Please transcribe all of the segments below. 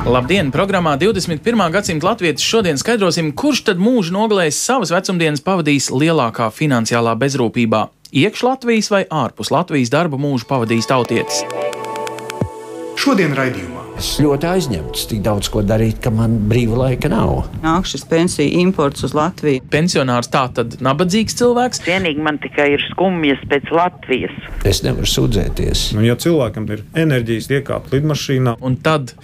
Labdien! Programmā 21. gadsimta latvietis šodien skaidrosim, kurš tad mūžu nogalējis savas vecumdienas pavadījis lielākā finansiālā bezrūpībā - iekš Latvijas vai ārpus Latvijas darba mūžu pavadījis tautietis. Šodien raidījumā. Es ļoti aizņemts, tik daudz ko darīt, ka man brīva laika nav. Nāk šis pensiju imports uz Latviju. Pensionārs tā tad nabadzīgs cilvēks. Vienīgi man tikai ir skumjas pēc Latvijas. Es nevaru sūdzēties. Ja cilvēkam ir enerģijas iekāpt lidmašīnā, Un tad,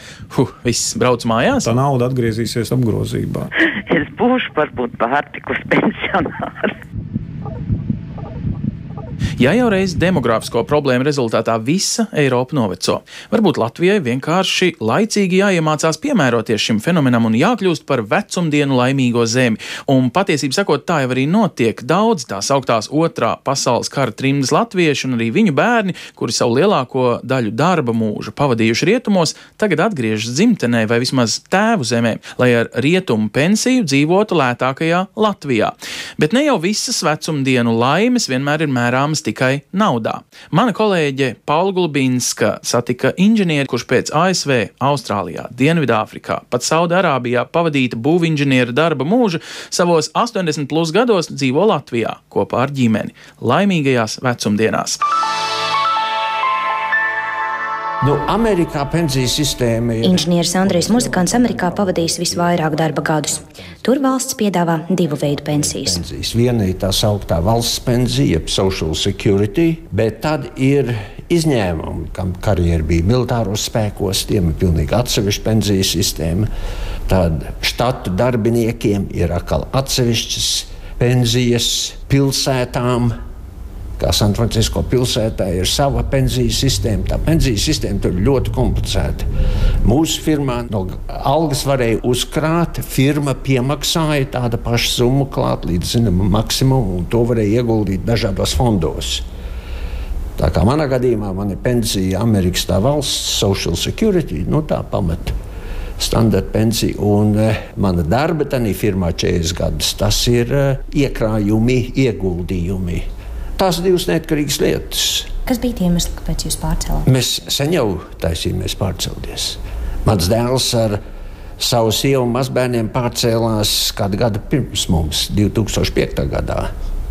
viss brauc mājās. tā nauda atgriezīsies apgrozībā. Es būšu varbūt pārtikus pensionārs. Ja jau reiz demogrāfisko problēmu rezultātā visa Eiropa noveco, varbūt Latvijai vienkārši laicīgi jāiemācās piemēroties šim fenomenam un jākļūst par vecumdienu laimīgo zemi. Un patiesībā sakot, tā jau arī notiek. Daudz tās augtās otrā pasaules kara trimdas latvieši un arī viņu bērni, kuri savu lielāko daļu darba mūža pavadījuši rietumos, tagad atgriežas dzimtenē vai vismaz tēvu zemē, lai ar rietumu pensiju dzīvotu lētākajā Latvijā. Bet ne jau visas vecumdienu laimes vienmēr ir mērāmas tikai naudā. Mana kolēģe Paula Gulbinska satika inženieri, kurš pēc ASV, Austrālijā, Dienvidāfrikā, pat Saudārābijā pavadīta būvinženiera darba mūža savos 80+ gados dzīvo Latvijā kopā ar ģimeni laimīgajās vecumdienās. Amerikā pensiju sistēma ir. Inženieris Andrejs Muzikants Amerikā pavadījis visvairāk darba gadus. Tur valsts piedāvā divu veidu pensijas. Viena ir tā sauktā valsts pensija, jeb Social Security, bet tad ir izņēmumi, kam karjera bija militāros spēkos, tiem ir pilnīgi atsevišķa pensiju sistēma. Tad štatu darbiniekiem ir atkal atsevišķas pensijas, pilsētām. Kā San Francisco pilsētā ir sava pensiju sistēma. Tā pensiju sistēma tur ir ļoti komplicēta. Mūsu firmā no algas varēja uzkrāt, firma piemaksāja tādu pašu summu klāt līdz zināmam maksimumam, un to varēja ieguldīt dažādos fondos. Tā kā manā gadījumā man ir pensija Amerikas tā valsts Social Security, tā pamata standarta pensija, un mana darba tajā firmā 40 gadus, tas ir iekrājumi, ieguldījumi. Tās ir divas neatkarīgas lietas. Kas bija tie iemesli, kāpēc jūs pārcēlāt? Mēs sen jau taisījāmies pārcelties. Mans dēls ar savu sievu un mazbērniem pārcēlās kādu gadu pirms mums, 2005. gadā.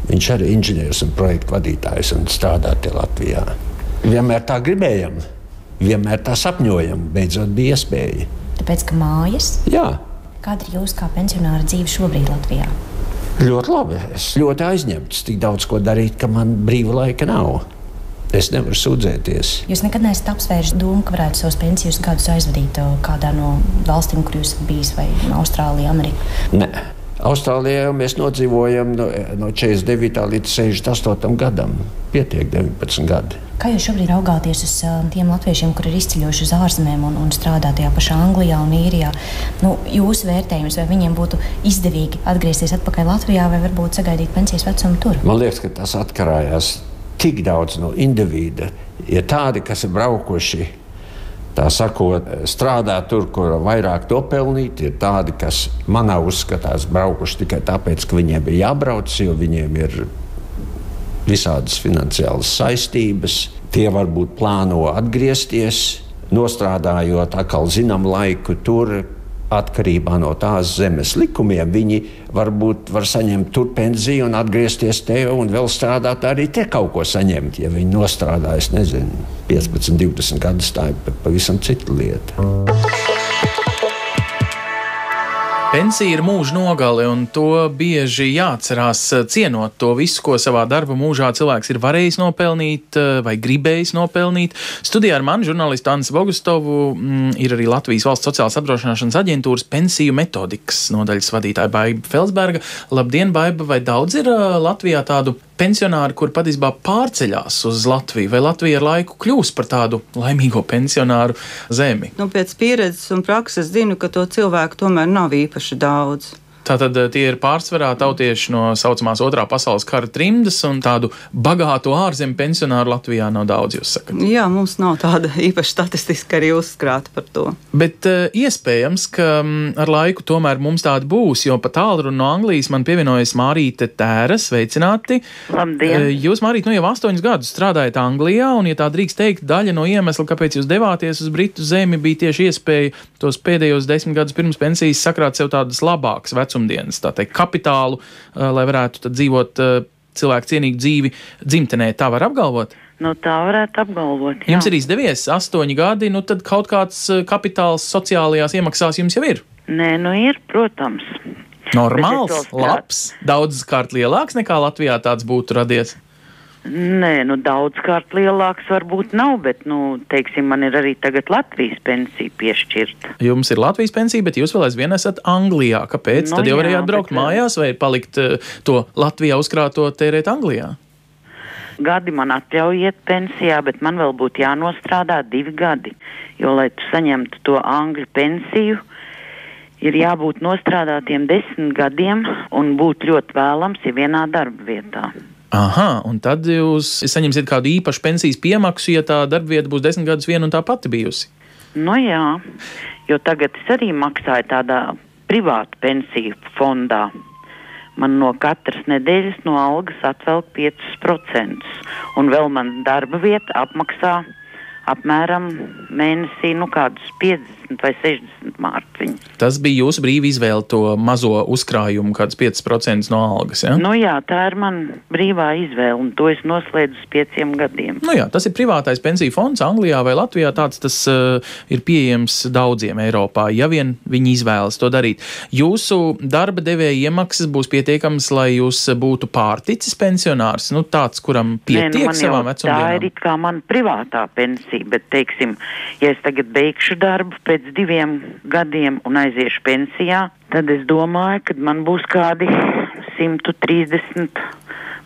Viņš arī ir inženieris un projektu vadītājs un strādā te Latvijā. Vienmēr tā gribējam, vienmēr tā sapņojam, beidzot bija iespēja. Tāpēc, ka mājas? Jā. Kāda ir jūsu kā pensionāra dzīve šobrīd Latvijā? Ļoti labi. Es ļoti aizņemts, tik daudz ko darīt, ka man brīva laika nav. Es nevaru sūdzēties. Jūs nekad neesat apsvēruši domu, ka varētu savus pensijas gadus aizvadīt kādā no valstīm, kur jūs esat bijis, vai Austrālija, Amerika? Nē. Austrālijā jau mēs nodzīvojam no 49. līdz 68. gadam. Pietiek 19 gadi. Kā jūs šobrīd raugāties uz tiem latviešiem, kuri ir izceļojuši uz ārzemēm un strādā tajā pašā Anglijā un Īrijā? Jūsu vērtējums, vai viņiem būtu izdevīgi atgriezties atpakaļ Latvijā vai varbūt sagaidīt pensijas vecumu tur? Man liekas, ka tas atkarājās tik daudz no individa. Ir tādi, kas ir braukuši, tā sakot, strādā tur, kur vairāk to pelnīt. Ir tādi, kas manā uzskatās braukuši tikai tāpēc, ka viņiem ir jābrauc, jo viņiem ir visādas finansiālas saistības. Tie varbūt plāno atgriezties, nostrādājot atkal zinām laiku tur. Atkarībā no tās zemes likumiem viņi varbūt var saņemt tur pensiju un atgriezties te un vēl strādāt arī te kaut ko saņemt. Ja viņi nostrādājas, 15, 20 gadus, tā ir pavisam cita lieta. Pensija ir mūža nogale, un to bieži jāatcerās, cienot to visu, ko savā darba mūžā cilvēks ir varējis nopelnīt vai gribējis nopelnīt. Studijā ar mani žurnālistu Ansu Bogustovu ir arī Latvijas Valsts sociālās apdrošināšanas aģentūras pensiju metodikas nodaļas vadītāja Baiba Felsberga. Labdien, Baiba! Vai daudz ir Latvijā tādu pensionāri, kur patiesībā pārceļās uz Latviju, vai Latvija ar laiku kļūs par tādu laimīgo pensionāru zemi? Pēc pieredzes un prakses zinu, ka to cilvēku tomēr nav īpaši daudz. Tātad tie ir pārsvarā tautieši no saucamās otrā pasaules kara trimdas, un tādu bagātu ārzemju pensionāru Latvijā nav daudz, jūs sakat? Jā, mums nav tāda īpaši statistiska arī uzskrāta par to. Bet iespējams, ka ar laiku tomēr mums tāda būs, jo pa tālruni no Anglijas man pievienojas Mārīte Tēra, sveicināti. Labdien! Jūs, Mārīte, jau 8 gadus strādājat Anglijā, un, ja tā drīkst teikt, daļa no iemesla, kāpēc jūs devāties uz Britu zemi, bija tieši iespēja tos pēdējos 10 gadus pirms pensijas sakrāt sev tādas labākas vecumdienas, tā teikt, kapitālu, lai varētu tad dzīvot cilvēku cienīgu dzīvi dzimtenē. Tā var apgalvot? Nu, tā varētu apgalvot, jā. Jums ir izdevies 8 gadi, nu tad kaut kāds kapitāls sociālajās iemaksās jums jau ir? Nē, nu ir, protams. Normāls, labs, daudzkārt lielāks nekā Latvijā tāds būtu radies? Nē, nu daudzkārt lielāks varbūt nav, bet, nu, teiksim, man ir arī tagad Latvijas pensija piešķirta. Jums ir Latvijas pensija, bet jūs vēl aizvien esat Anglijā. Kāpēc? Nu, Tad jau jā, varējāt braukt mājās vai palikt to Latvijā uzkrāto tērēt Anglijā? Gadi man atļauj iet pensijā, bet man vēl būtu jānostrādā 2 gadi, jo, lai tu saņemtu to angļu pensiju, ir jābūt nostrādātiem 10 gadiem un būt ļoti vēlams ir vienā darba vietā. Aha, un tad jūs saņemsiet kādu īpašu pensijas piemaksu, ja tā darbvieta būs 10 gadus viena un tā pati bijusi? Nu jā, jo tagad es arī maksāju tādā privātu pensiju fondā. Man no katras nedēļas no algas atvelk 5%, un vēl man darba vieta apmaksā apmēram mēnesī, nu kādus 50 vai 60 mārciņus. Tas bija jūsu brīva izvēle to mazo uzkrājumu, kādus 5% no algas, ja? Nu jā, tā ir man brīvā izvēle, un to es noslēdzu uz 5 gadiem. Nu jā, tas ir privātais pensiju fonds Anglijā vai Latvijā, tāds tas ir pieejams daudziem Eiropā, ja vien viņi izvēlas to darīt. Jūsu darba devēja iemaksas būs pietiekams, lai jūs būtu pārticis pensionārs, nu tāds, kuram pietiek savām vecumdienām? Tā ir it kā man privātā pensija, bet, teiksim, ja es tagad beigšu darbu pēc 2 gadiem un aiziešu pensijā, tad es domāju, ka man būs kādi 130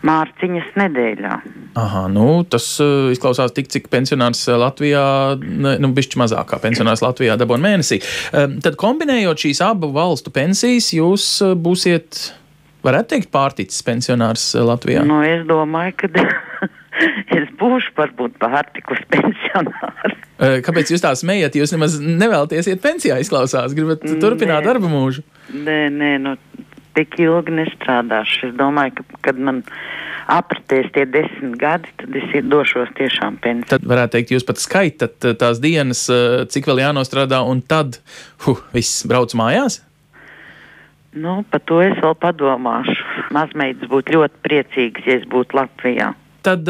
mārciņas nedēļā. Aha, nu tas izklausās tik, cik pensionārs Latvijā, nu bišķi mazākā pensionārs Latvijā dabon mēnesī. Tad kombinējot šīs abu valstu pensijas, jūs būsiet, varētu teikt, pārticis pensionārs Latvijā? Nu, es domāju, ka es būšu varbūt pārtikus pensionārs. Kāpēc jūs tā smējat? Jūs nemaz nevēlaties iet pensijā, izklausās? Gribat turpināt darba mūžu? Nē, nu tik ilgi nestrādāšu. Es domāju, ka, kad man apritēs tie 10 gadi, tad es došos tiešām pensiju. Tad varētu teikt, jūs pat skaitat tās dienas, cik vēl jānostrādā, un tad, viss brauc mājās? Nu, par to es vēl padomāšu. Mazmeitas būtu ļoti priecīgas, ja es būtu Latvijā. Tad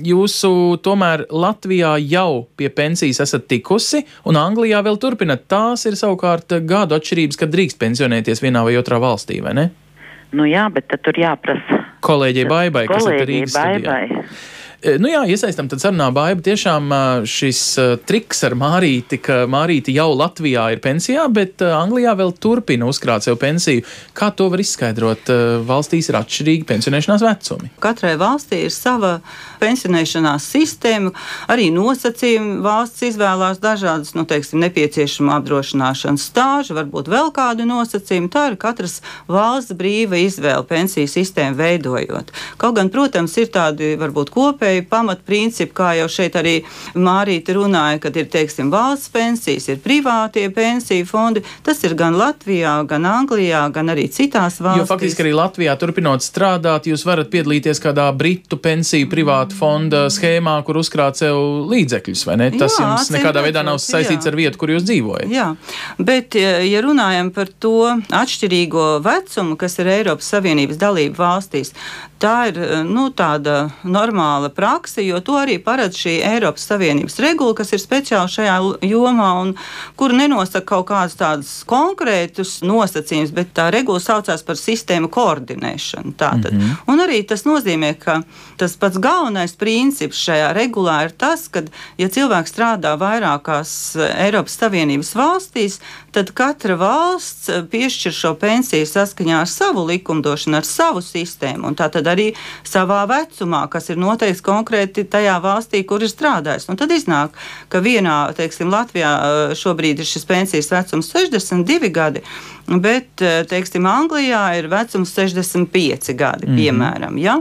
jūsu tomēr Latvijā jau pie pensijas esat tikusi, un Anglijā vēl turpinat. Tās ir savukārt gadu atšķirības, kad drīkst pensionēties vienā vai otrā valstī, vai ne? Nu jā, bet tad tur jāprasa. Kolēģei Baibai, kas ir Rīgas studijā. Nu jā, iesaistam tad sarunā Baiba. Tiešām šis triks ar Mārīti, ka Mārīti jau Latvijā ir pensijā, bet Anglijā vēl turpina uzkrāt sev pensiju. Kā to var izskaidrot? Valstīs ir atšķirīgi pensionēšanās vecumi. Katrai valstī ir sava pensionēšanās sistēma, arī nosacījumi. Valsts izvēlās dažādas, nu, teiksim, nepieciešama apdrošināšanas stāžu, varbūt vēl kādu nosacījumu. Tā ir katras valsts brīva izvēle pensiju sistēmu veidojot. Kaut gan, protams, ir tādi varbūt kopēji pamatprincipi, kā jau šeit arī Mārīte runāja, kad ir, teiksim, valsts pensijas, ir privātie pensiju fondi. Tas ir gan Latvijā, gan Anglijā, gan arī citās valstīs. Jo faktiski arī Latvijā turpinot strādāt, jūs varat piedalīties kādā britu pensiju privātu fonda schēmā, kur uzkrāt sev līdzekļus, vai ne? Tas jums nekādā veidā nav saistīts ar vietu, kur jūs dzīvojat. Jā, bet ja runājam par to atšķirīgo vecumu, kas ir Eiropas Savienības dalību valstīs, tā ir, nu, tāda normāla prakse, jo to arī paredz šī Eiropas Savienības regula, kas ir speciāli šajā jomā un kur nenosaka kaut kādus tādus konkrētus nosacījumus, bet tā regula saucās par sistēmu koordinēšanu. Tātad. Un arī tas nozīmē, ka tas pats galvenais princips šajā regulā ir tas, ka, ja cilvēks strādā vairākās Eiropas Savienības valstīs, tad katra valsts piešķir šo pensiju saskaņā ar savu likumdošanu, ar savu sistēmu, un tā tad arī savā vecumā, kas ir noteikts konkrēti tajā valstī, kur ir strādājis. Un tad iznāk, ka vienā, teiksim, Latvijā šobrīd ir šis pensijas vecums 62 gadi, bet, teiksim, Anglijā ir vecums 65 gadi, piemēram, ja?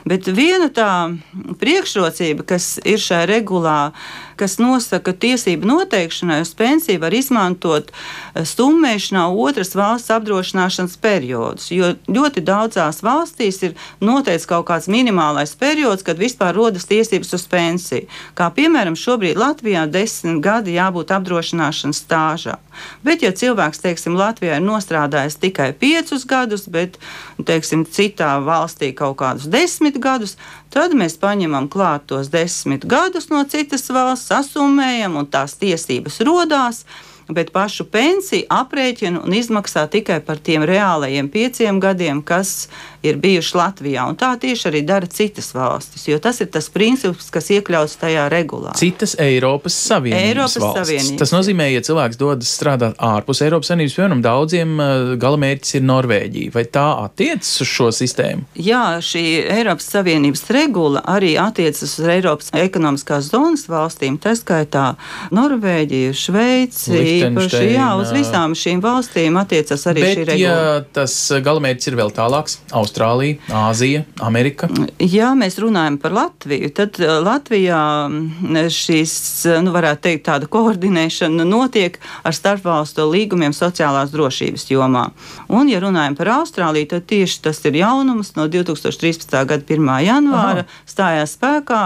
Bet viena tā priekšrocība, kas ir šajā regulā, kas nosaka tiesību noteikšanai uz pensiju, var izmantot summēšanā otras valsts apdrošināšanas periodus, jo ļoti daudzās valstīs ir noteikts kaut kāds minimālais periods, kad vispār rodas tiesības uz pensiju. Kā piemēram šobrīd Latvijā 10 gadi jābūt apdrošināšanas stāžā. Bet, ja cilvēks, teiksim, Latvijā ir nostrādājis tikai 5 gadus, bet, teiksim, citā valstī kaut kādus 10 gadus, tad mēs paņemam klāt tos 10 gadus no citas valsts, sasummējam un tās tiesības rodās, bet pašu pensiju aprēķina un izmaksā tikai par tiem reālajiem 5 gadiem, kas ir bijuši Latvijā. Un tā tieši arī dara citas valstis, jo tas ir tas princips, kas iekļauts tajā regulā. Citas Eiropas Savienības valstis. Tas nozīmē, ja cilvēks dodas strādāt ārpus Eiropas Savienības, piemēram, daudziem galamērķis ir Norvēģija. Vai tā attiecas uz šo sistēmu? Jā, šī Eiropas Savienības regula arī attiecas uz Eiropas ekonomiskās zonas valstīm, tā skaitā Norvēģiju, Šveici, īpaši, jā, uz visām šīm valstīm attiecas arī šī regula. Bet, ja tas galamērķis ir vēl tālāks, Austrālija, Āzija, Amerika? Ja mēs runājam par Latviju, tad Latvijā šīs, varētu teikt, tāda koordinēšana notiek ar starpvalstu līgumiem sociālās drošības jomā. Un, ja runājam par Austrāliju, tad tieši tas ir jaunums no 2013. gada 1. janvāra stājās spēkā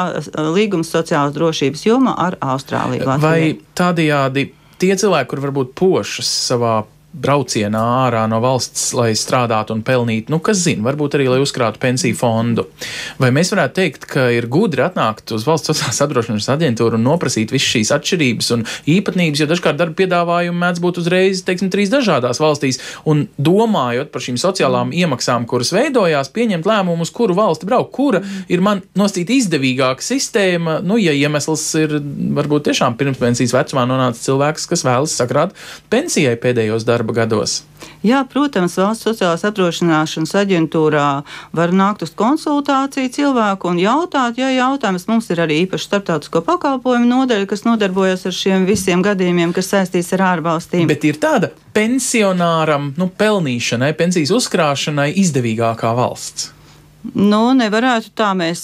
līgums sociālās drošības jomā ar Austrāliju. Latviju. Vai tādējādi tie cilvēki, kur varbūt pošas savā braucienā ārā no valsts, lai strādātu un pelnītu, kas zina, varbūt arī, lai uzkrātu pensiju fondu. Vai mēs varētu teikt, ka ir gudri atnākt uz valsts sociālās apdrošināšanas aģentūru un noprasīt visas šīs atšķirības un īpatnības, jo dažkārt darba piedāvājumi mēdz būt uzreiz, teiksim, 3 dažādās valstīs, un domājot par šīm sociālām iemaksām, kuras veidojās, pieņemt lēmumu, uz kuru valsti braukt, kura ir man nosacīt izdevīgāka sistēma, ja iemesls ir varbūt tiešām pirms pensijas vecumā nonāca cilvēks, kas vēlas sakrāt pensijai pēdējos darba gados. Jā, protams, valsts sociālās apdrošināšanas aģentūrā var nākt uz konsultāciju cilvēku un jautāt, ja jautājums mums ir arī īpaši starptautisko pakalpojumu nodaļa, kas nodarbojas ar šiem visiem gadījumiem, kas saistīts ar ārvalstīm. Bet ir tāda pensionāram, pelnīšanai, pensijas uzkrāšanai izdevīgākā valsts? Nevarētu tā mēs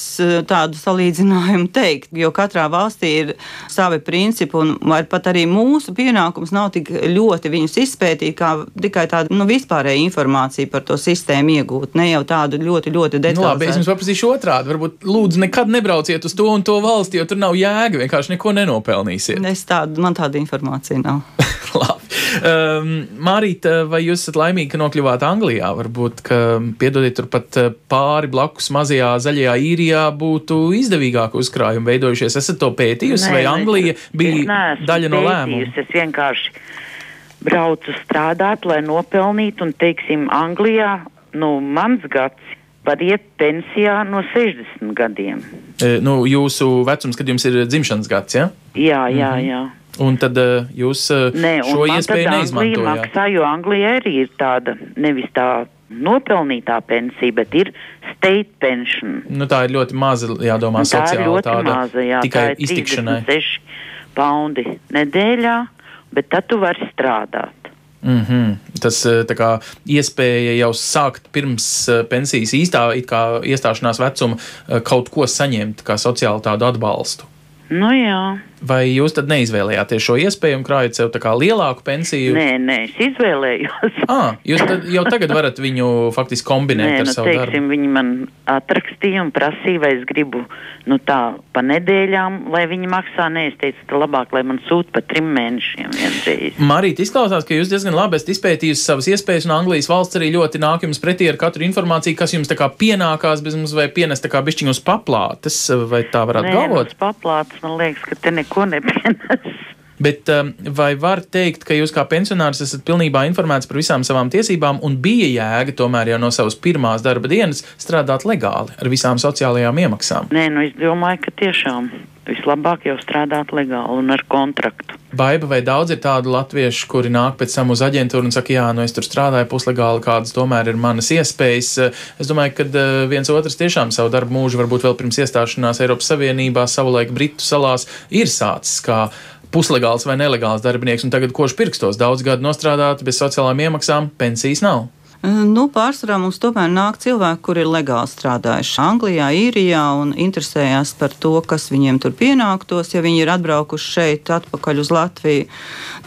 tādu salīdzinājumu teikt, jo katrā valstī ir savi principi, un pat arī mūsu pienākums nav tik ļoti viņus izpētīt, kā tikai tādu vispārēju informāciju par to sistēmu iegūt, ne jau tādu ļoti, ļoti detalizētu. Labi, es jums paprasīšu otrādi, varbūt lūdzu nekad nebrauciet uz to un to valsti, jo tur nav jēga, vienkārši neko nenopelnīsiet. Man tāda informācija nav. Labi. Mārīta, vai jūs esat laimīgi, ka nokļuvāt Anglijā? Varbūt, ka, piedodiet, turpat pāri blakus mazajā zaļajā īrijā būtu izdevīgāk uzkrājumi veidojušies. Esat to pētījusi, vai Anglija bija daļa no lēmuma? Es vienkārši braucu strādāt, lai nopelnītu, un, teiksim, Anglijā, mans gads var iet pensijā no 60 gadiem. Jūsu vecums, kad jums ir dzimšanas gads, ja? Jā. Un tad jūs šo iespēju neizmantojāt? Maksā, jo Anglija arī ir tāda, nevis tā nopelnītā pensija, bet ir state pension. Tā ir ļoti maza, jādomā, sociāla tāda maza, jā, tikai tā ir iztikšanai. 36 paundi nedēļā, bet tad tu vari strādāt. Tas tā kā iespēja jau sākt pirms pensijas iestāšanās vecuma kaut ko saņemt kā sociāli tādu atbalstu. Jā. Vai jūs tad neizvēlējāties šo iespēju un krājat sev tā kā lielāku pensiju? Nē, es izvēlējos. Jūs jau tagad varat viņu faktiski kombinēt ar savu darbu? Viņi man atrakstīja un prasīja, vai es gribu tā pa nedēļām, lai viņi maksā. Nē, es teicu, tā labāk, lai man sūta pa 3 mēnešiem vienreiz. Marīta, izklausās, ka jūs diezgan labi esat izpētījusi savas iespējas, un Anglijas valsts arī ļoti nāk jums pretī ar katru informāciju, kas jums tā kā pienākās bez mums vai pienes tā kā bišķiņu uz paplātes, vai tā varētu galvot? Nē, uz paplātes man liekas, ka te neko nepienes. Bet vai var teikt, ka jūs kā pensionārs esat pilnībā informēts par visām savām tiesībām un bija jēga tomēr jau no savas pirmās darba dienas strādāt legāli ar visām sociālajām iemaksām? Nē, es domāju, ka tiešām vislabāk jau strādāt legāli un ar kontraktu. Baiba, vai daudz ir tādu latviešu, kuri nāk pēc tam uz aģentūru un saka, jā, nu es tur strādāju puslegāli, kādas tomēr ir manas iespējas. Es domāju, ka viens otrs tiešām savu darbu mūžu, varbūt vēl pirms iestāšanās Eiropas Savienībā, savulaik Britu salās, ir sācis kā puslegāls vai nelegāls darbinieks, un tagad koši pirkstos daudz gadu nostrādāt bez sociālām iemaksām, pensijas nav. Pārsvarā mums tomēr nāk cilvēki, kuri ir legāli strādājuši Anglijā, Īrijā un interesējās par to, kas viņiem tur pienāktos, ja viņi ir atbraukuši šeit atpakaļ uz Latviju.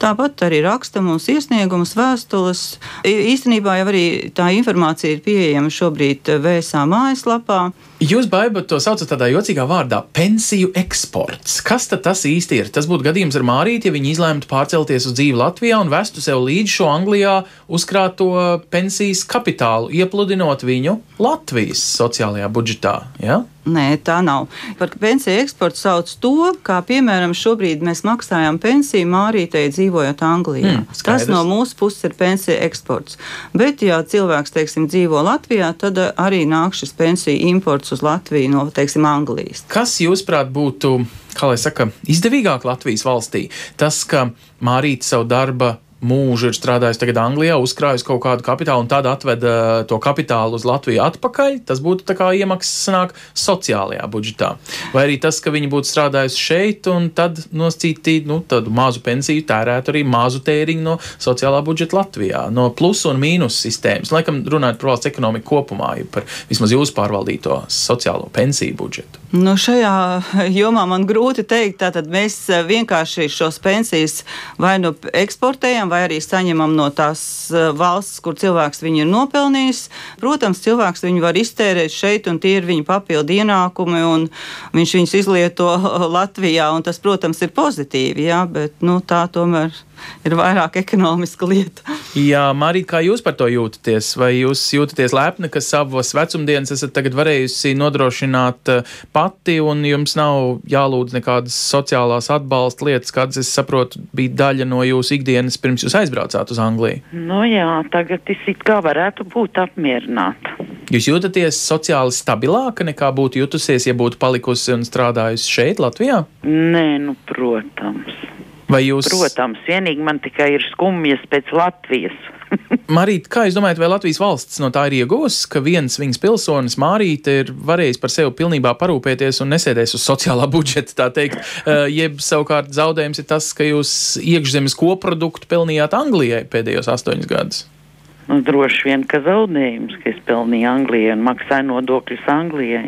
Tāpat arī raksta mums iesniegumus, vēstules. Īstenībā jau arī tā informācija ir pieejama šobrīd VSA mājaslapā. Jūs, Baiba, to saucat tādā jocīgā vārdā - pensiju eksports. Kas tad tas īsti ir? Tas būtu gadījums ar Mārīti, ja viņi izlēmtu pārcelties uz dzīvi Latvijā un vestu sev līdzi šo Anglijā uzkrāto pensijas kapitālu, iepludinot viņu Latvijas sociālajā budžetā, ja? Nē, tā nav. Par pensiju eksportu sauc to, kā piemēram šobrīd mēs maksājam pensiju Mārītei dzīvojot Anglijā. Tas no mūsu puses ir pensiju eksports. Bet, ja cilvēks, teiksim, dzīvo Latvijā, tad arī nāk šis pensiju imports uz Latviju no, teiksim, Anglijas. Kas, jūsuprāt, būtu, kā lai saka, izdevīgāk Latvijas valstī? Tas, ka Mārīte savu darba mūžu ir strādājusi tagad Anglijā, uzkrājusi kaut kādu kapitālu un tad atveda to kapitālu uz Latviju atpakaļ, tas būtu tā kā iemaksas sanāk sociālajā budžetā. Vai arī tas, ka viņi būtu strādājusi šeit un tad noscīti, tādu mazu pensiju tērētu arī mazu tēriņu no sociālā budžeta Latvijā, no plus un mīnus sistēmas. Laikam runājot par valsts ekonomiku kopumā, par vismaz jūsu pārvaldīto sociālo pensiju budžetu. Šajā jomā man grūti teikt, tātad mēs vienkārši šos pensijas vai nu eksportējam, vai arī saņemam no tās valsts, kur cilvēks viņu ir nopelnījis. Protams, cilvēks viņu var iztērēt šeit, un tie ir viņa papildu ienākumi, un viņš viņus izlieto Latvijā, un tas, protams, ir pozitīvi, jā, bet tā tomēr ir vairāk ekonomiska lieta. Jā, Mārīt, kā jūs par to jūtaties? Vai jūs jūtaties lepni, ka savas vecumdienas esat tagad varējusi nodrošināt pati, un jums nav jālūdz nekādas sociālās atbalsta lietas, kādas, es saprotu, bija daļa no jūsu ikdienas pirms jūs aizbraucāt uz Angliju? Jā, tagad es it kā varētu būt apmierināta. Jūs jūtaties sociāli stabilāka nekā būtu jutusies, ja būtu palikusi un strādājusi šeit, Latvijā? Nē, protams. Protams, vienīgi man tikai ir skumjas pēc Latvijas. Marīte, kā jūs domājat, vai Latvijas valsts no tā ir ieguvusi, ka viens viņas pilsonis, Mārīte, ir varējis par sevi pilnībā parūpēties un nesēdēs uz sociālā budžeta, tā teikt, jeb savukārt zaudējums ir tas, ka jūs iekšzemes koproduktu pelnījāt Anglijai pēdējos 8 gadus? Droši vien, ka zaudējums, ka es pelnīju Anglijai un maksāju nodokļus Anglijai.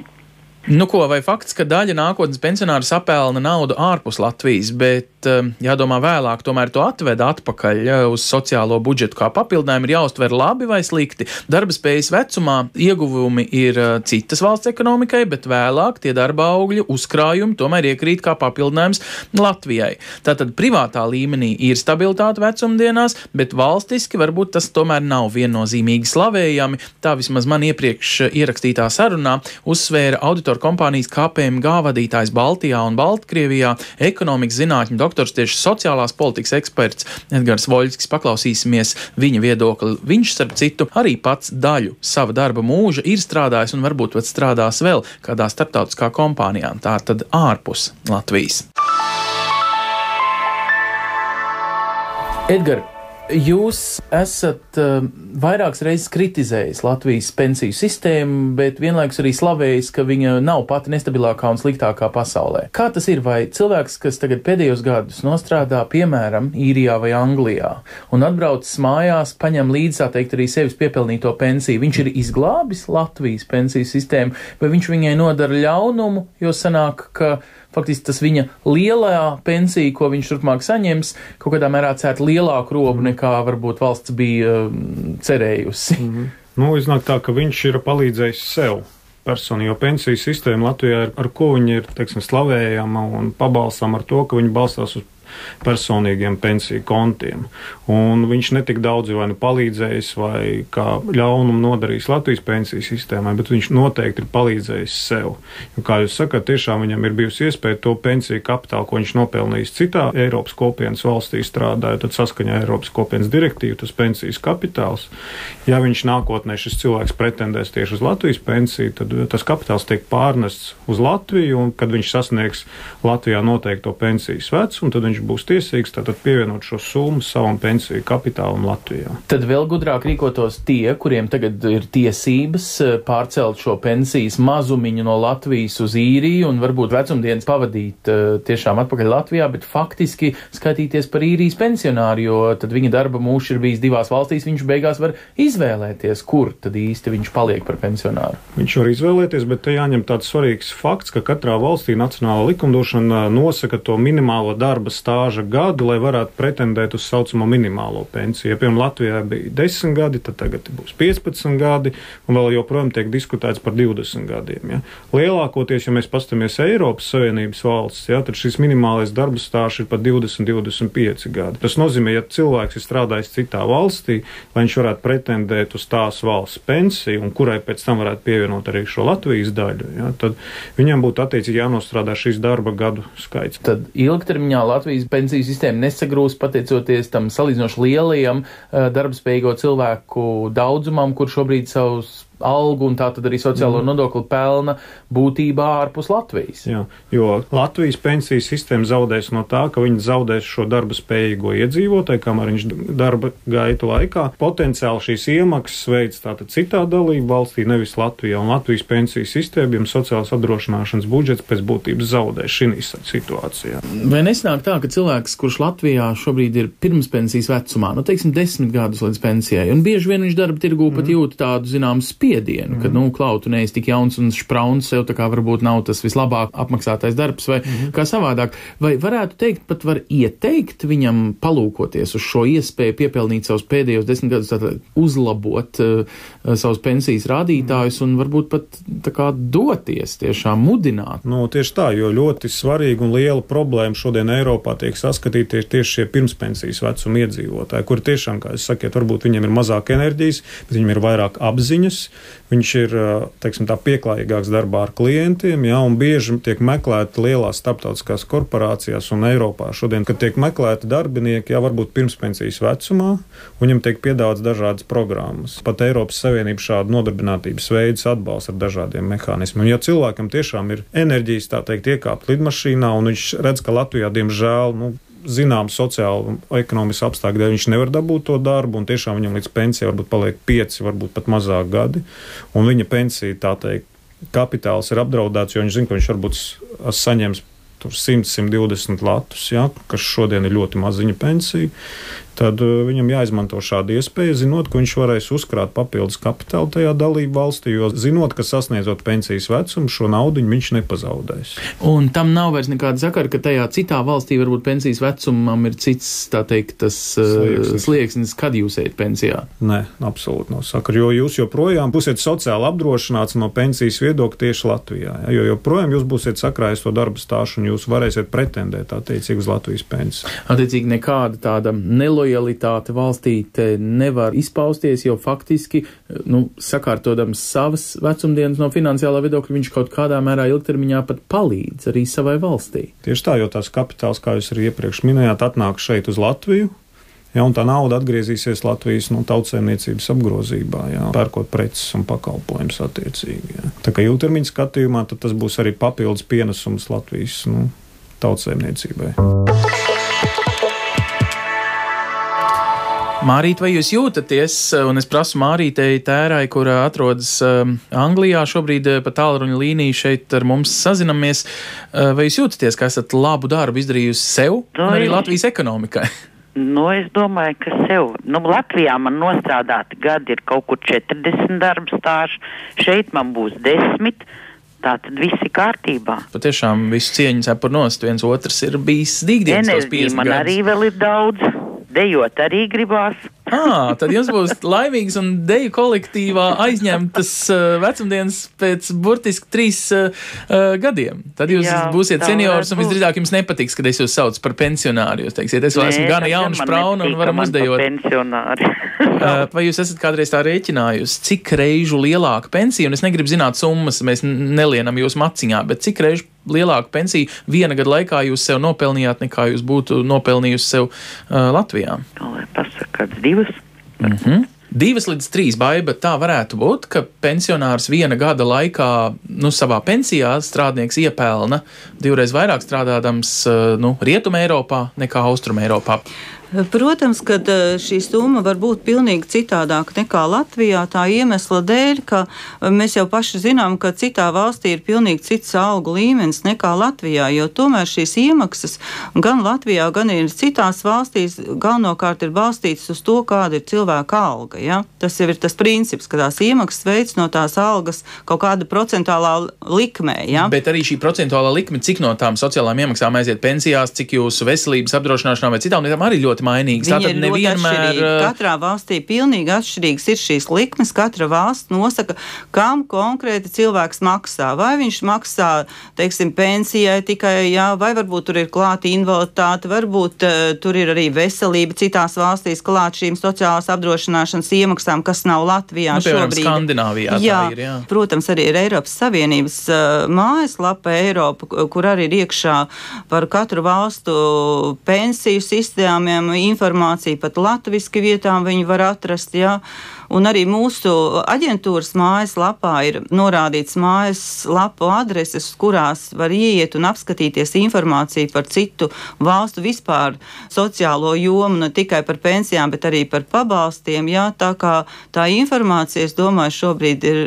Vai fakts, ka daļa nākotnes pensionāru sapelna naudu ārpus Latvijas, bet jādomā vēlāk tomēr to atved atpakaļ uz sociālo budžetu kā papildinājumu, ir jāuztver labi vai slikti? Darba spējas vecumā ieguvumi ir citas valsts ekonomikai, bet vēlāk tie darba augļu uzkrājumi tomēr iekrīt kā papildinājums Latvijai. Tātad privātā līmenī ir stabilitāte vecumdienās, bet valstiski varbūt tas tomēr nav viennozīmīgi slavējami. Tā vismaz man iepriekš ierakstītā sarunā uzsvēra auditoru kompānijas KPMG vadītājs Baltijā un Baltkrievijā, ekonomikas zinātņu doktors, tieši sociālās politikas eksperts Edgars Voļskis. Paklausīsimies viņa viedokli. Viņš, starp citu, arī pats daļu sava darba mūža ir strādājis un varbūt pat strādās vēl kādā starptautiskā kompānijā, tā tad ārpus Latvijas. Edgar, jūs esat vairākas reizes kritizējis Latvijas pensiju sistēmu, bet vienlaikus arī slavējis, ka viņa nav pati nestabilākā un sliktākā pasaulē. Kā tas ir? Vai cilvēks, kas tagad pēdējos gadus nostrādā, piemēram, Īrijā vai Anglijā, un atbraucis mājās, paņem līdzi, tā teikt, arī sevis piepelnīto pensiju, viņš ir izglābis Latvijas pensiju sistēmu, vai viņš viņai nodara ļaunumu, jo sanāk, ka faktiski tas viņa lielā pensija, ko viņš turpmāk saņems, kaut kādā mērā cērt lielāku robu nekā varbūt valsts bija cerējusi. Iznāk tā, ka viņš ir palīdzējis sev personu, jo pensiju sistēma Latvijā ar ko viņa ir, teiksim, slavējama un pabalstām ar to, ka viņa balstās uz personīgiem pensiju kontiem. Un viņš netik daudz vai palīdzējis vai kā ļaunumu nodarījis Latvijas pensiju sistēmai, bet viņš noteikti ir palīdzējis sev. Jo, kā jūs sakat, tiešām viņam ir bijusi iespēja to pensiju kapitālu, ko viņš nopelnījis citā Eiropas kopienas valstī strādājot, tad saskaņā Eiropas kopienas direktīvu tas pensijas kapitāls. Ja viņš nākotnē šis cilvēks pretendēs tieši uz Latvijas pensiju, tad tas kapitāls tiek pārnests uz Latviju, un kad viņš sasniegs Latvijā noteikto pensijas vecumu, tad viņš būs tiesīgs, tad pievienot šo summu savam pensiju kapitālam Latvijā. Tad vēl gudrāk rīkotos tie, kuriem tagad ir tiesības pārcelt šo pensijas mazumiņu no Latvijas uz Īriju un varbūt vecumdienas pavadīt tiešām atpakaļ Latvijā, bet faktiski skaitīties par īrijas pensionāru, jo tad viņa darba mūžs ir bijis divās valstīs, viņš beigās var izvēlēties, kur tad īsti viņš paliek par pensionāru. Viņš var izvēlēties, bet te jāņem tāds svarīgs fakts, ka katrā valstī nacionāla likumdošana nosaka to minimālo darba stāža gadu, lai varētu pretendēt uz saucamo minimālo pensiju. Ja, piemēram, Latvijā bija 10 gadi, tad tagad būs 15 gadi, un vēl joprojām tiek diskutēts par 20 gadiem. Ja. Lielākoties, ja mēs pastamies Eiropas Savienības valsts, ja, tad šis minimālais darba stāžs ir pat 20-25 gadi. Tas nozīmē, ja cilvēks ir strādājis citā valstī, lai viņš varētu pretendēt uz tās valsts pensiju, un kurai pēc tam varētu pievienot arī šo Latvijas daļu, ja, tad viņam būtu attiecīgi jānostrādā šīs darba gadu skaits. Tad ilgtermiņā Latvijas pensiju sistēma nesagrūs pateicoties tam salīdzinoši lielajam darbspējīgo cilvēku daudzumam, kur šobrīd savus algu un tā tad arī sociālo nodokli pelna būtībā ārpus Latvijas. Jā, jo Latvijas pensiju sistēma zaudēs no tā, ka viņi zaudēs šo darba spējīgo iedzīvotāju, kamēr viņš darba gaita laikā. Potenciāli šīs iemaksas veids tātad citā dalība valstī, nevis Latvijā, un Latvijas pensiju sistēma un sociālās apdrošināšanas budžets pēc būtības zaudēs šī situācijā. Vai nesnāk tā, ka cilvēks, kurš Latvijā šobrīd ir pirmspensijas vecumā, nu teiksim 10 gadus līdz pensijai, un bieži vien viņš darba tirgū pat jūt tādu, zinām, spiedienu, kad, tu neesi tik jauns un šprauns, sev tā kā varbūt nav tas vislabāk apmaksātais darbs vai kā savādāk. Vai varētu teikt, pat var ieteikt viņam palūkoties uz šo iespēju piepelnīt savus pēdējos 10 gadus, tātad uzlabot savus pensijas rādītājus un varbūt pat tā kā doties, tiešām mudināt? Tieši tā, jo ļoti svarīga un liela problēma šodien Eiropā tiek saskatīti tieši šie pirmspensijas vecuma iedzīvotāji, kuri tiešām, kā jūs sakiet, varbūt viņiem ir mazāk enerģijas, bet viņiem ir vairāk apziņas. Viņš ir, teiksim, tā pieklājīgāks darbā ar klientiem, ja, un bieži tiek meklēti lielās starptautiskās korporācijās un Eiropā. Šodien, kad tiek meklēti darbinieki, ja varbūt pirmspensijas vecumā, viņam tiek piedāvāts dažādas programmas. Pat Eiropas Savienība šādu nodarbinātības veidus atbalsta ar dažādiem mehānismiem. Un ja cilvēkam tiešām ir enerģijas, tā teikt, iekāpt lidmašīnā, un viņš redz, ka Latvijā, diemžēl, zinām sociāli un ekonomiski apstākļi, dēļ viņš nevar dabūt to darbu, un tiešām viņam līdz pensijai varbūt paliek 5, varbūt pat mazāk gadi, un viņa pensija, tā teikt, kapitāls ir apdraudēts, jo viņš zina, ka viņš varbūt saņems 100-120 latus, ja, kas šodien ir ļoti maziņa pensija, tad viņam jāizmanto šāda iespēja, zinot, ka viņš varēs uzkrāt papildus kapitālu tajā dalību valstī, jo zinot, ka sasniedzot pensijas vecumu, šo naudiņu viņš nepazaudēs. Un tam nav vairs nekāda sakara, ka tajā citā valstī varbūt pensijas vecumam ir cits, tā teikt, tas slieksnis, kad jūs ejat pensijā? Nē, absolūti nav sakara, jo jūs joprojām būsiet sociāli apdrošināts no pensijas viedokļa tieši Latvijā, ja, jo joprojām jūs būsiet sakrājis to darba stāšu un jūs varēsiet pretendēt attiecīgi uz Latvijas pensiju. Attiecīgi nekāda tāda nelojalitāte valstī te nevar izpausties, jo faktiski, sakārtodams savas vecumdienas no finansiālā viedokļa, viņš kaut kādā mērā ilgtermiņā pat palīdz arī savai valstī. Tieši tā, jo tās kapitāls, kā jūs arī iepriekš minējāt, atnāk šeit uz Latviju, ja, un tā nauda atgriezīsies Latvijas tautsēmniecības apgrozībā, ja, pērkot preces un pakalpojumus attiecīgi. Ja. Tā kā ilgtermiņa skatījumā, tad tas būs arī papildus pienesums Latvijas tautsēmniecībai. Mārīt, vai jūs jūtaties, un es prasu Mārītei Tērai, kur atrodas Anglijā, šobrīd pa tālruņa līniju šeit ar mums sazinamies, vai jūs jūtaties, ka esat labu darbu izdarījusi sev un arī Latvijas ekonomikai? Es domāju, ka sev. Latvijā man nostrādāti gadi ir kaut kur 40 darba stāži, šeit man būs 10. Tātad viss ir kārtībā. Patiešām visu cieņu cepur nost, viens otrs ir bijis dīgdienas tos 50 gadus. Enerģija man arī vēl ir daudz. Dejot arī gribās. Tad jums būs laimīgs un deju kolektīvā aizņemtas vecumdienas pēc burtiski 3 gadiem. Tad jūs būsiet seniors un visdrīzāk jums nepatiks, kad es jūs saucu par pensionāri. Jūs teiksiet, es vēl esmu gana jauna šprauna un varam uzdejot. Vai jūs esat kādreiz tā rēķinājusi, cik reižu lielāka pensija, un es negribu zināt summas, mēs nelienam jūs maciņā, bet cik reižu lielāku pensiju viena gada laikā jūs sev nopelnījāt, nekā jūs būtu nopelnījusi sev Latvijā? Lai pasaka, kāds 2. 2 līdz 3, Baiba, tā varētu būt, ka pensionārs 1 gada laikā savā pensijā strādnieks iepelna 2 reizes vairāk strādādams Rietuma Eiropā nekā Austruma Eiropā. Protams, ka šī summa var būt pilnīgi citādāka nekā Latvijā, tā iemesla dēļ, ka mēs jau paši zinām, ka citā valstī ir pilnīgi cits algu līmenis nekā Latvijā, jo tomēr šīs iemaksas gan Latvijā, gan ir citās valstīs galvenokārt ir balstītas uz to, kāda ir cilvēka alga. Ja? Tas jau ir tas princips, ka tās iemaksas veids no tās algas kaut kāda procentuālā likmē. Ja? Bet arī šī procentuālā likme, cik no tām sociālām iemaksām aiziet pensijās, cik jūsu veselības apdrošināšanā vai citām lietām arī ļoti mainīgas. Tātad nevienmēr katrā valstī pilnīgi atšķirīgas ir šīs likmes. Katra valsts nosaka, kam konkrēti cilvēks maksā. Vai viņš maksā, teiksim, pensijai tikai, jā, vai varbūt tur ir klāta invaliditāte, varbūt tur ir arī veselība citās valstīs klāt šīm sociālās apdrošināšanas iemaksām, kas nav Latvijā šobrīd. Skandināvijā jā, tā ir, jā. Protams, arī ir Eiropas Savienības mājaslapa Eiropa, kur arī ir iekšā par katru valstu pensiju sistēmiem informāciju, pat latviski vietām viņi var atrast, jā. Un arī mūsu aģentūras mājaslapā ir norādīts mājaslapu adreses, kurās var ieiet un apskatīties informāciju par citu valstu vispār sociālo jomu, ne tikai par pensijām, bet arī par pabalstiem. Jā, tā kā tā informācija, es domāju, šobrīd ir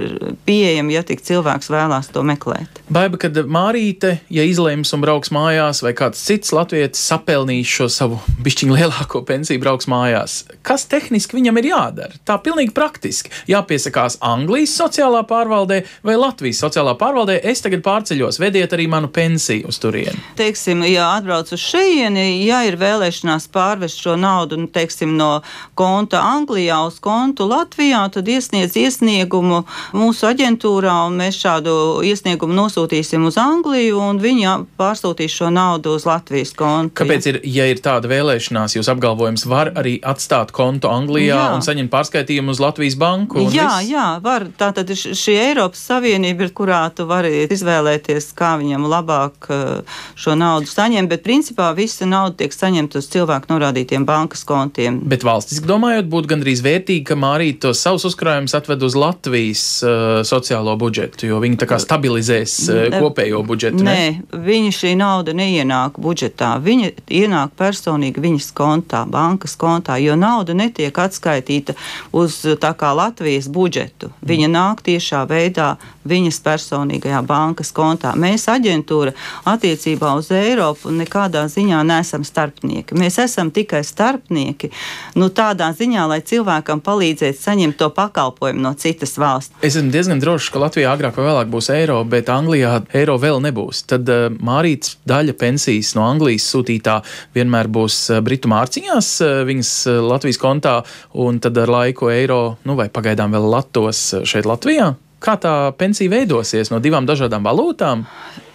pieejama, ja tik cilvēks vēlās to meklēt. Baiba, kad Mārīte, ja izlems un brauks mājās, vai kāds cits latvietis sapelnīs šo savu bišķiņu lielāko pensiju, brauks mājās, kas tehniski viņam ir jādara? Tā pilnīgi praktiski. Jāpiesakās Anglijas sociālā pārvaldē vai Latvijas sociālā pārvaldē. Es tagad pārceļos, vediet arī manu pensiju uz turieni. Teiksim, ja atbrauc uz šejieni, ja ir vēlēšanās pārvest šo naudu, teiksim, no konta Anglijā uz kontu Latvijā, tad iesniedz iesniegumu mūsu aģentūrā, un mēs šādu iesniegumu nosūtīsim uz Angliju, un viņi pārsūtīs šo naudu uz Latvijas kontu. Kāpēc ja ir tāda vēlēšanās, jūs apgalvojums var arī atstāt kontu Anglijā un saņemt pārskaitījumu uz Latvijas banku? Jā, var. Tātad šī Eiropas Savienība ir, kurā tu vari izvēlēties, kā viņam labāk šo naudu saņemt, bet principā visa nauda tiek saņemta uz cilvēku norādītiem bankas kontiem. Bet valstiski domājot, būtu gandrīz vērtīgi, ka Mārīte tos savus uzkrājumus atved uz Latvijas sociālo budžetu, jo viņi tā kā stabilizēs kopējo budžetu. Nē, viņa šī nauda neienāk budžetā. Viņa ienāk personīgi viņas kontā, bankas kontā, jo nauda netiek atskaitīta uz tā kā Latvijas budžetu. Viņa nāk tiešā veidā viņas personīgajā bankas kontā. Mēs aģentūra attiecībā uz Eiropu nekādā ziņā neesam starpnieki. Mēs esam tikai starpnieki, tādā ziņā, lai cilvēkam palīdzētu saņemt to pakalpojumu no citas valsts. Es esmu diezgan drošs, ka Latvijā agrāk vai vēlāk būs eiro, bet Anglijā eiro vēl nebūs. Tad Mārītes daļa pensijas no Anglijas sūtītā vienmēr būs britu mārciņās viņas Latvijas kontā, un tad ar laiku eiro, vai pagaidām vēl latos šeit Latvijā? Kā tā pensija veidosies no 2 dažādām valūtām?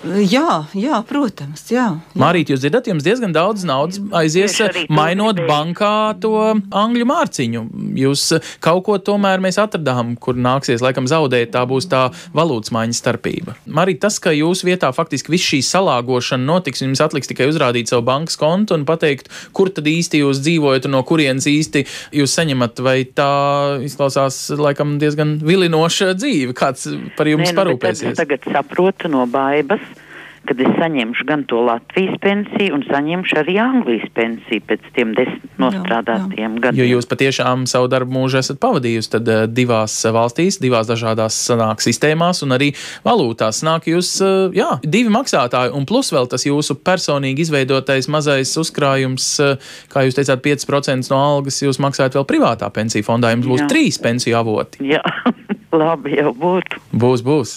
Jā, protams, jā. Mārīt, jūs dzirdat, jums diezgan daudz naudas aizies mainot bankā to angļu mārciņu. Jūs kaut ko tomēr mēs atradām, kur nāksies laikam zaudēt, tā būs tā valūtas maiņas starpība. Mārīt, tas, ka jūsu vietā faktiski viss šī salāgošana notiks, jums atliks tikai uzrādīt savu bankas kontu un pateikt, kur tad īsti jūs dzīvojat un no kurienes īsti jūs saņemat, vai tā izklausās laikam diezgan vilinoša dzīve, kāds par jums parūpēsies? Es tagad saprotu no Baibas, kad es saņemšu gan to Latvijas pensiju un saņemšu arī Anglijas pensiju pēc tiem 10 nostrādātiem gadiem. Jo jūs patiešām savu darbu mūžu esat pavadījusi tad 2 valstīs, 2 dažādās sanāk sistēmās un arī valūtās. Sanāk jūs, 2 maksātāji un plus vēl tas jūsu personīgi izveidotais mazais uzkrājums, kā jūs teicāt, 5% no algas jūs maksājat vēl privātā pensiju fondā, jums būs 3 pensiju avoti. Jā. Labi jau būtu. Būs.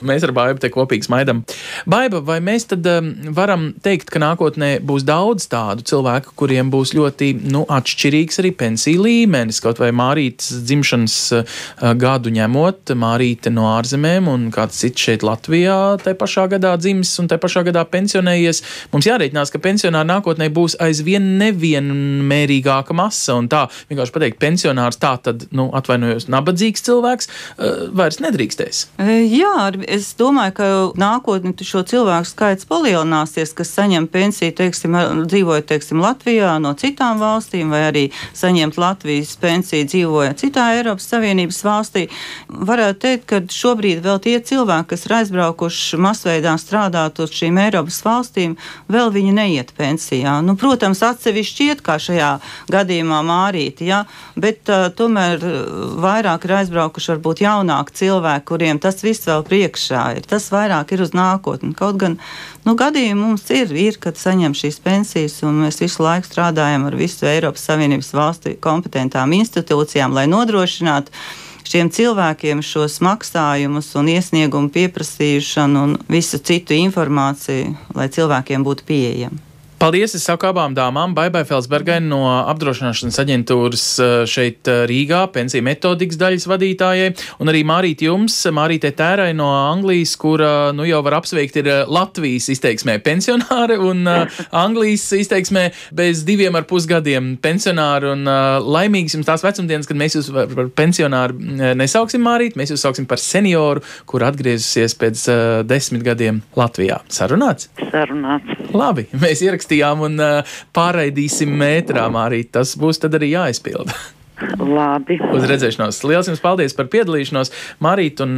Mēs ar Baibu te kopīgi smaidam. Baiba, vai mēs tad varam teikt, ka nākotnē būs daudz tādu cilvēku, kuriem būs ļoti atšķirīgs arī pensiju līmenis, kaut vai Mārītes dzimšanas gadu ņemot, Mārīte no ārzemēm un kāds cits šeit Latvijā tai pašā gadā dzimis un tai pašā gadā pensionējies. Mums jārēķinās, ka pensionāri nākotnē būs aizvien nevienmērīgāka masa un tā vienkārši pateikt pensionārs tā tad, atvainojos, nabadzīgs cilvēks vairs nedrīkstēs. Jā, es domāju, ka nākotnē šo cilvēku skaits palielināsies, kas saņem pensiju, dzīvojot, Latvijā no citām valstīm, vai arī saņemt Latvijas pensiju dzīvojot citā Eiropas Savienības valstī. Varētu teikt, ka šobrīd vēl tie cilvēki, kas ir aizbraukuši masveidā strādāt uz šīm Eiropas valstīm, vēl viņi neiet pensijā. Protams, atsevišķi iet, kā šajā gadījumā Mārīti, ja? Bet tomēr vairāk ir aizbraukuši varbūt jaunāki cilvēki, kuriem tas viss vēl priekšā ir. Tas vairāk ir uz nākotni. Kaut gan gadījumi mums ir, kad saņem šīs pensijas, un mēs visu laiku strādājam ar visu Eiropas Savienības valstu kompetentām institūcijām, lai nodrošinātu šiem cilvēkiem šos maksājumus un iesniegumu pieprasīšanu un visu citu informāciju, lai cilvēkiem būtu pieejama. Paldies! Es saku abām dāmām, Baibai Felsbergai no apdrošināšanas aģentūras šeit Rīgā, pensiju metodikas daļas vadītājai, un arī Mārīti jums, Mārītei Tērai no Anglijas, kura jau var apsveikt ir Latvijas izteiksmē pensionāri un Anglijas izteiksmē bez 2,5 gadiem pensionāri, un laimīgs jums tās vecumdienas, kad mēs jūs par pensionāru nesauksim Mārīti, mēs jūs sauksim par senioru, kur atgriezusies pēc 10 gadiem Latvijā. Sarunāts? Sarunāts. Labi, mēs ierakstījām un pārraidīsim mētrā, Mārīt. Tas būs tad arī jāizpilda. Labi. Uz redzēšanos. Liels jums paldies par piedalīšanos. Mārīt un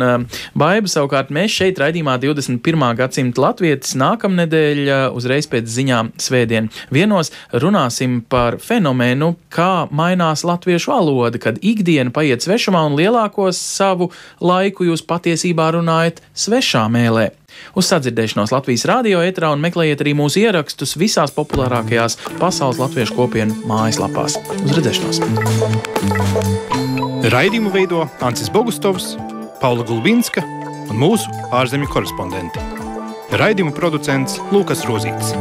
Baiba, savukārt mēs šeit raidījumā 21. gadsimta latvietis nākamnedēļ uzreiz pēc ziņām svētdien vienos runāsim par fenomenu, kā mainās latviešu valoda, kad ikdiena paiet svešumā un lielākos savu laiku jūs patiesībā runājat svešā mēlē. Uz sadzirdēšanos Latvijas radio ēterā un meklējiet arī mūsu ierakstus visās populārākajās pasaules latviešu kopienu mājaslapās. Uz redzēšanos! Raidījumu veido Ancis Bogustovs, Paula Gulbinska un mūsu ārzemju korespondenti. Raidījumu producents Lūkas Rozīts.